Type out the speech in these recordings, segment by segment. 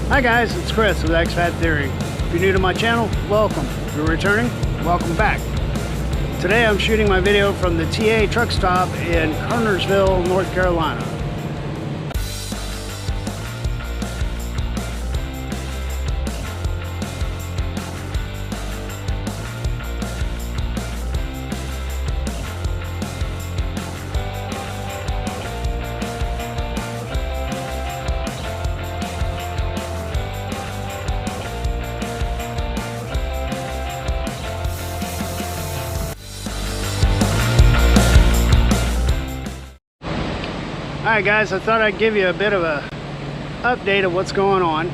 Hi guys, it's Chris with Expat Theory. If you're new to my channel, welcome. If you're returning, welcome back. Today I'm shooting my video from the TA truck stop in Kernersville, North Carolina. Alright guys, I thought I'd give you a bit of a update of what's going on.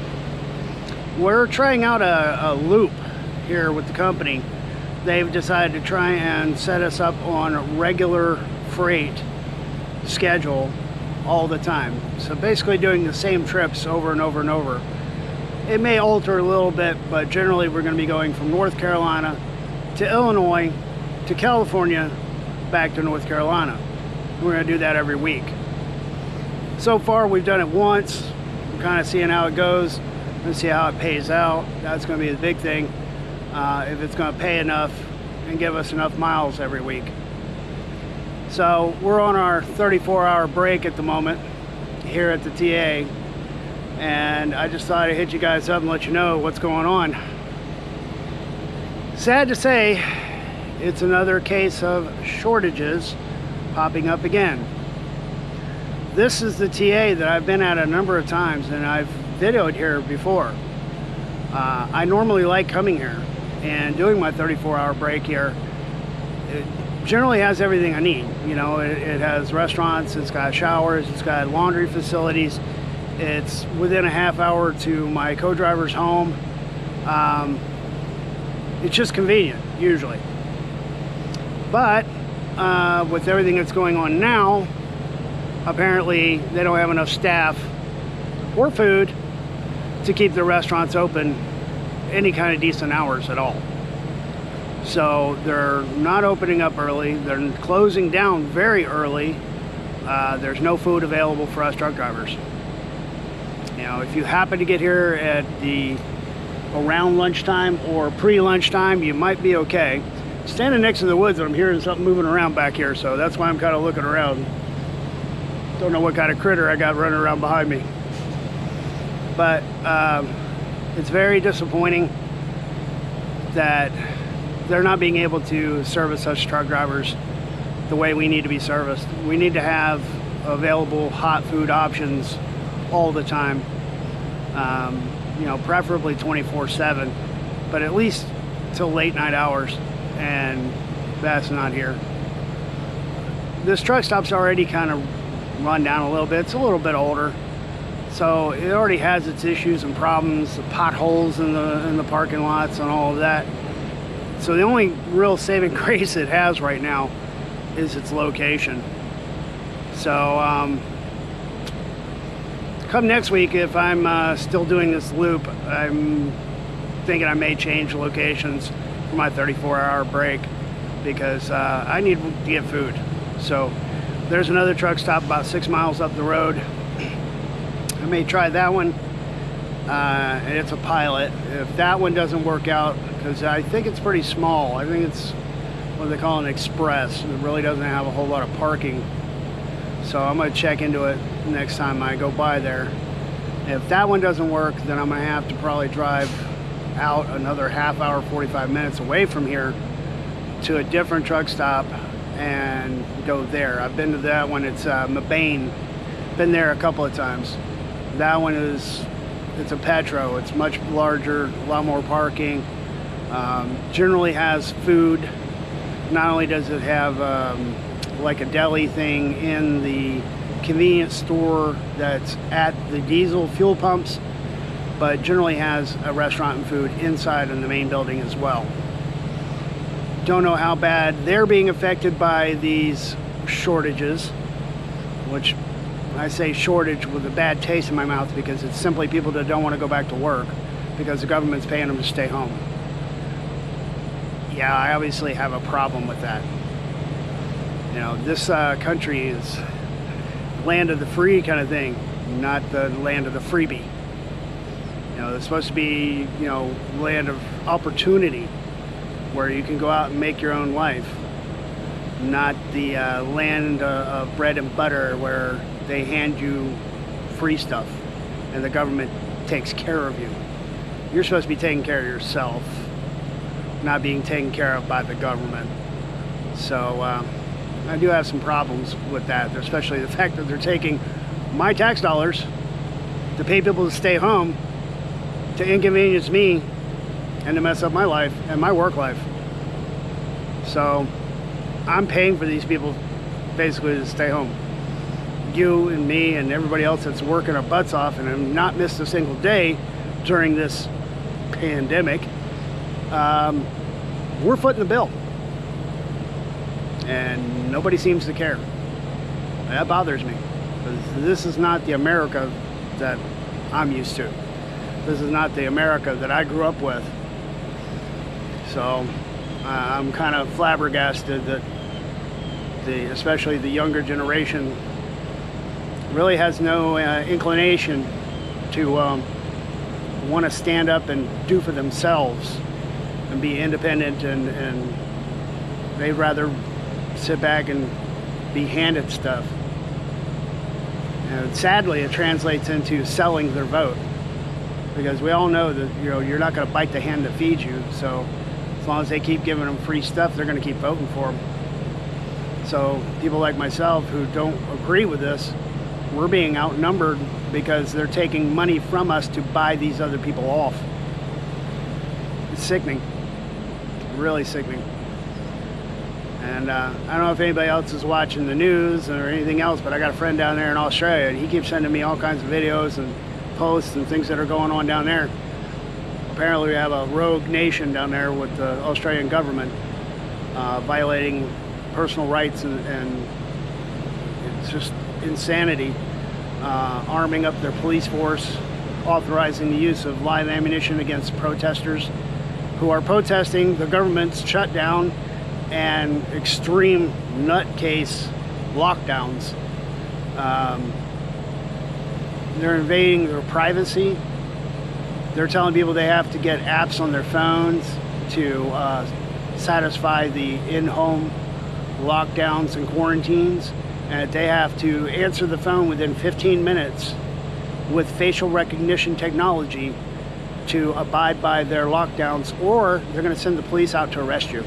We're trying out a loop here with the company. They've decided to try and set us up on a regular freight schedule all the time. So basically doing the same trips over and over and over. It may alter a little bit, but generally we're going to be going from North Carolina to Illinois to California back to North Carolina. We're going to do that every week. So far we've done it once. We're kind of seeing how it goes and see how it pays out. That's going to be the big thing, if it's going to pay enough and give us enough miles every week. So we're on our 34-hour break at the moment here at the TA, and I just thought I'd hit you guys up and let you know what's going on. Sad to say, it's another case of shortages popping up again. This is the TA that I've been at a number of times, and I've videoed here before. I normally like coming here and doing my 34-hour break here. It generally has everything I need. You know, it has restaurants, it's got showers, it's got laundry facilities. It's within a half hour to my co-driver's home. It's just convenient, usually. But with everything that's going on now, apparently they don't have enough staff or food to keep the restaurants open any kind of decent hours at all. So they're not opening up early, they're closing down very early. There's no food available for us truck drivers. You know, if you happen to get here at around lunchtime or pre-lunchtime, you might be okay. Standing next to the woods, I'm hearing something moving around back here, so that's why I'm kind of looking around. Don't know what kind of critter I got running around behind me. But it's very disappointing that they're not being able to service us truck drivers the way we need to be serviced. We need to have available hot food options all the time. You know, preferably 24/7, but at least till late night hours, and that's not here. This truck stop's already kind of run down a little bit. It's a little bit older, so it already has its issues and problems, the potholes in the parking lots and all of that. So the only real saving grace it has right now is its location. So come next week, if I'm still doing this loop, I'm thinking I may change locations for my 34-hour break, because I need to get food. So there's another truck stop about 6 miles up the road. I may try that one, and it's a pilot. If that one doesn't work out, because I think it's pretty small, I think it's what they call an express. It really doesn't have a whole lot of parking. So I'm going to check into it next time I go by there. If that one doesn't work, then I'm going to have to probably drive out another half hour, 45 minutes away from here to a different truck stop and go there. I've been to that one. It's Mabane. Been there a couple of times. That one it's a Petro. It's much larger, a lot more parking. Generally has food. Not only does it have like a deli thing in the convenience store that's at the diesel fuel pumps, but generally has a restaurant and food inside in the main building as well. Don't know how bad they're being affected by these shortages, which I say shortage with a bad taste in my mouth, because it's simply people that don't want to go back to work because the government's paying them to stay home. Yeah, I obviously have a problem with that. You know, this country is land of the free kind of thing, not the land of the freebie. You know, it's supposed to be, you know, land of opportunity where you can go out and make your own life, not the land of bread and butter where they hand you free stuff and the government takes care of you. You're supposed to be taking care of yourself, not being taken care of by the government. So I do have some problems with that, especially the fact that they're taking my tax dollars to pay people to stay home, to inconvenience me, and to mess up my life and my work life. So I'm paying for these people basically to stay home. You and me and everybody else that's working our butts off and have not missed a single day during this pandemic, we're footing the bill. And nobody seems to care. That bothers me, because this is not the America that I'm used to. This is not the America that I grew up with. So I'm kind of flabbergasted that especially the younger generation really has no inclination to want to stand up and do for themselves and be independent, and they'd rather sit back and be handed stuff. And sadly, it translates into selling their vote, because we all know that, you know, you're not going to bite the hand that feeds you. So as long as they keep giving them free stuff, they're going to keep voting for them. So people like myself who don't agree with this, we're being outnumbered because they're taking money from us to buy these other people off. It's sickening, really sickening. And I don't know if anybody else is watching the news or anything else, but I got a friend down there in Australia, and he keeps sending me all kinds of videos and posts and things that are going on down there. Apparently we have a rogue nation down there with the Australian government violating personal rights, and it's just insanity. Arming up their police force, authorizing the use of live ammunition against protesters who are protesting the government's shutdown and extreme nutcase lockdowns. They're invading their privacy. They're telling people they have to get apps on their phones to satisfy the in-home lockdowns and quarantines, and they have to answer the phone within 15 minutes with facial recognition technology to abide by their lockdowns, or they're going to send the police out to arrest you.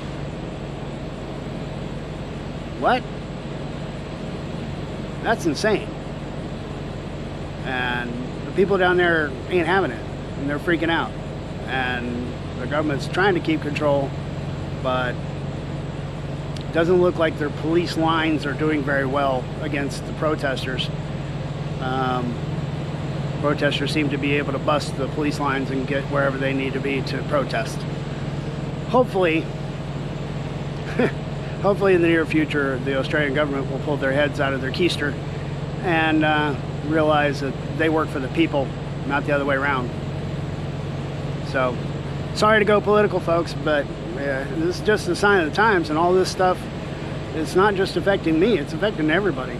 What? That's insane. And the people down there ain't having it, and they're freaking out. And the government's trying to keep control, but it doesn't look like their police lines are doing very well against the protesters. Protesters seem to be able to bust the police lines and get wherever they need to be to protest. Hopefully, hopefully in the near future, the Australian government will pull their heads out of their keister and realize that they work for the people, not the other way around. So, sorry to go political, folks, but this is just a sign of the times, and all this stuff, it's not just affecting me, it's affecting everybody,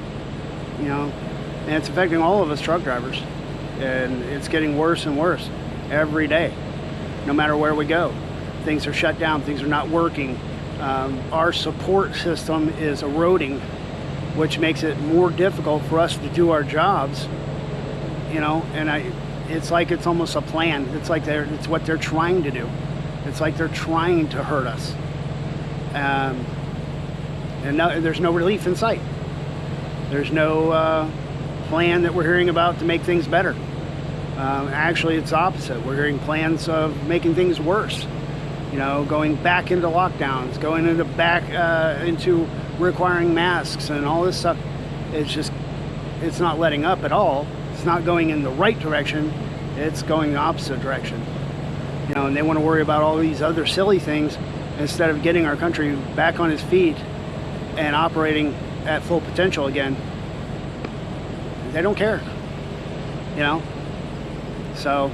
you know, and it's affecting all of us truck drivers, and it's getting worse and worse every day, no matter where we go. Things are shut down, things are not working. Our support system is eroding, which makes it more difficult for us to do our jobs, you know, and it's like it's almost a plan. It's like it's what they're trying to do. It's like they're trying to hurt us. And no, there's no relief in sight. There's no plan that we're hearing about to make things better. Actually, it's the opposite. We're hearing plans of making things worse. You know, going back into lockdowns, going into requiring masks and all this stuff. It's not letting up at all. It's not going in the right direction. It's going the opposite direction. You know, and they want to worry about all these other silly things instead of getting our country back on its feet and operating at full potential again. They don't care, you know. So,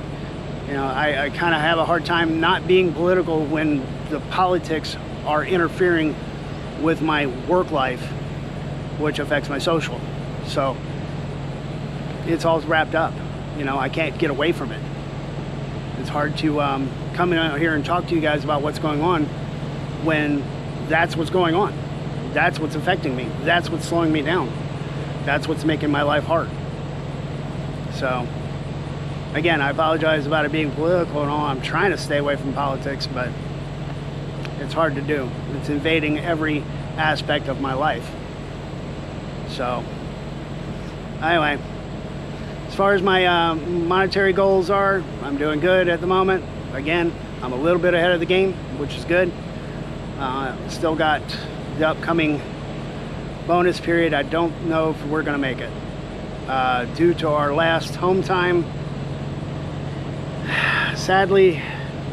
you know, I kind of have a hard time not being political when the politics are interfering with my work life, which affects my social. So it's all wrapped up. You know, I can't get away from it. It's hard to come in out here and talk to you guys about what's going on when that's what's going on. That's what's affecting me. That's what's slowing me down. That's what's making my life hard. So, again, I apologize about it being political and all. I'm trying to stay away from politics, but it's hard to do. It's invading every aspect of my life. So, anyway, as far as my monetary goals are, I'm doing good at the moment. Again, I'm a little bit ahead of the game, which is good. Still got the upcoming bonus period. I don't know if we're going to make it. Due to our last home time, sadly,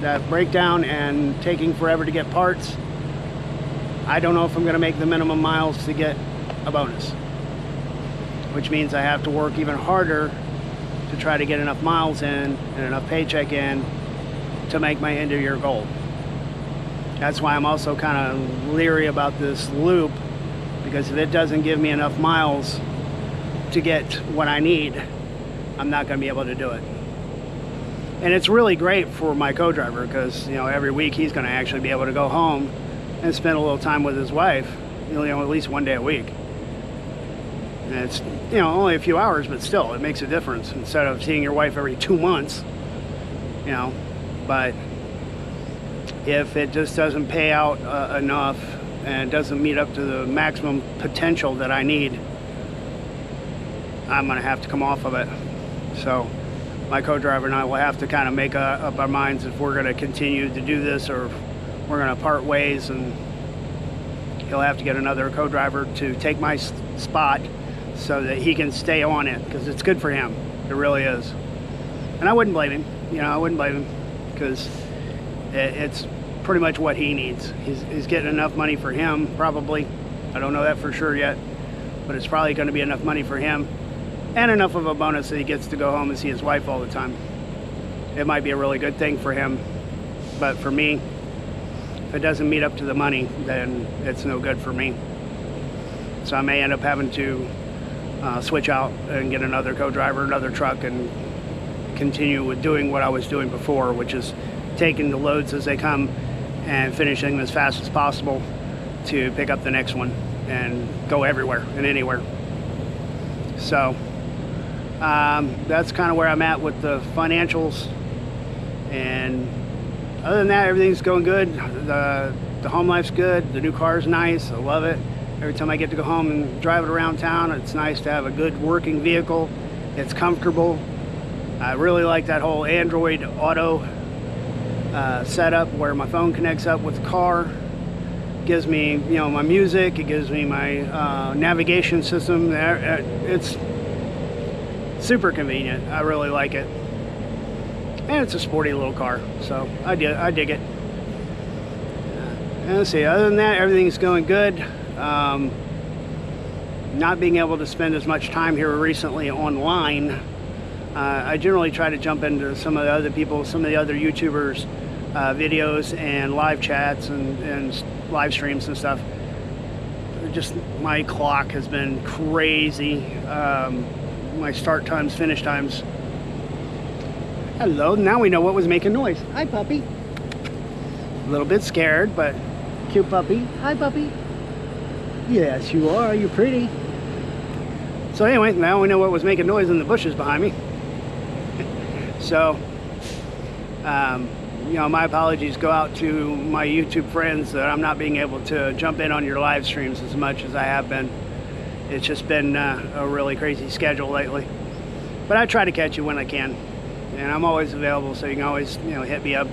that breakdown and taking forever to get parts, I don't know if I'm going to make the minimum miles to get a bonus, which means I have to work even harder to try to get enough miles in and enough paycheck in to make my end of year goal. That's why I'm also kind of leery about this loop, because if it doesn't give me enough miles to get what I need, I'm not going to be able to do it. And it's really great for my co-driver, because every week he's going to actually be able to go home and spend a little time with his wife, at least one day a week. And it's only a few hours, but still it makes a difference instead of seeing your wife every 2 months. But if it just doesn't pay out enough and doesn't meet up to the maximum potential that I need, I'm going to have to come off of it. So my co-driver and I will have to kind of make up our minds if we're going to continue to do this or if we're going to part ways, and he'll have to get another co-driver to take my spot so that he can stay on it, because it's good for him. It really is. And I wouldn't blame him. I wouldn't blame him, because it's pretty much what he needs. He's getting enough money for him, probably. I don't know that for sure yet, but it's probably going to be enough money for him and enough of a bonus that he gets to go home and see his wife all the time. It might be a really good thing for him, but for me, if it doesn't meet up to the money, then it's no good for me. So I may end up having to switch out and get another co-driver, another truck, and continue with doing what I was doing before, which is taking the loads as they come and finishing them as fast as possible to pick up the next one and go everywhere and anywhere. So that's kind of where I'm at with the financials, and other than that, everything's going good. The home life's good. The new car's nice. I love it. Every time I get to go home and drive it around town, it's nice to have a good working vehicle. It's comfortable. I really like that whole Android Auto setup where my phone connects up with the car. It gives me, my music. It gives me my navigation system. It's super convenient. I really like it. And it's a sporty little car, so I dig it. And let's see, other than that, everything's going good. Not being able to spend as much time here recently online, I generally try to jump into some of the other people, some of the other YouTubers' videos and live chats and live streams and stuff. Just my clock has been crazy. My start times, finish times. Hello, now we know what was making noise. Hi, puppy. A little bit scared, but cute puppy. Hi, puppy. Yes, you are. You're pretty. So anyway, now we know what was making noise in the bushes behind me. So, my apologies go out to my YouTube friends that I'm not being able to jump in on your live streams as much as I have been. It's just been a really crazy schedule lately. But I try to catch you when I can. And I'm always available, so you can always, hit me up,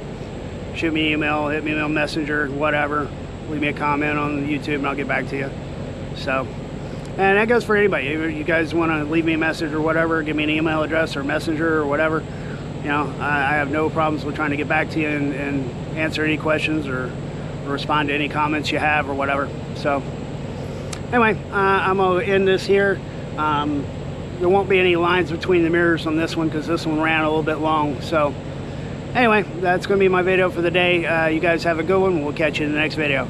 shoot me an email, hit me on Messenger, whatever. Leave me a comment on YouTube and I'll get back to you. So, and that goes for anybody. If you guys want to leave me a message or whatever, give me an email address or Messenger or whatever. I have no problems with trying to get back to you and answer any questions or respond to any comments you have or whatever. So, anyway, I'm going to end this here. There won't be any lines between the mirrors on this one because this one ran a little bit long. So, anyway, that's going to be my video for the day. You guys have a good one. We'll catch you in the next video.